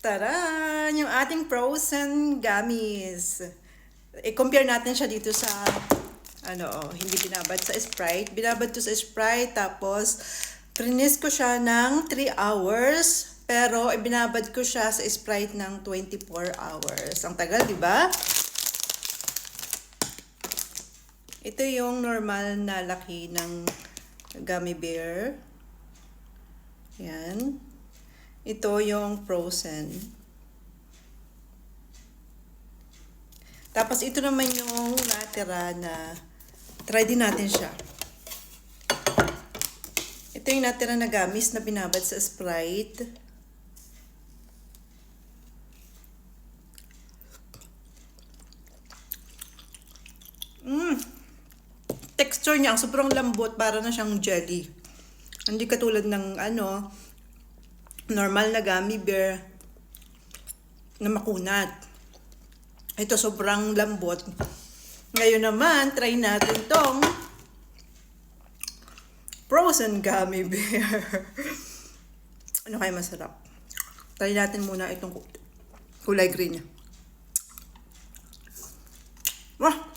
Taran! Yung ating frozen gummies. I-compare natin siya dito sa, hindi binabad sa Sprite. Binabad to sa Sprite, tapos, trinis ko siya ng 3 hours. Pero, ibinabad ko siya sa Sprite ng 24 hours. Ang tagal, di ba? Ito yung normal na laki ng gummy bear. Yan. Ito yung frozen. Tapos ito naman yung natira na try din natin siya. Ito yung natira na gummies na binabad sa Sprite. Texture niya, sobrang lambot, para na siyang jelly. Hindi katulad ng normal na gummy bear na makunat. Ito sobrang lambot. Ngayon naman, try natin tong frozen gummy bear. Ano kaya masarap? Try natin muna itong kulay green niya. Wah!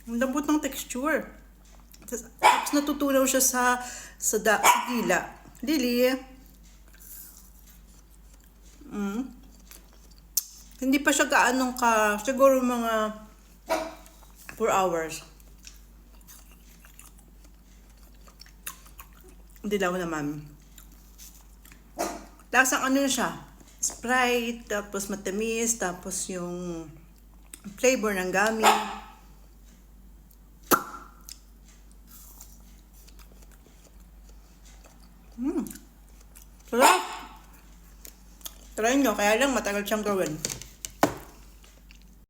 Ang lambot ng texture. Tapos natutunaw siya sa dila. Dili. Hindi pa siya siguro mga 4 hours. Dilaw naman. Lasang na siya? Sprite, tapos matamis, tapos yung flavor ng gummy. Sarap! Try nyo, kaya lang matagal siyang gawin.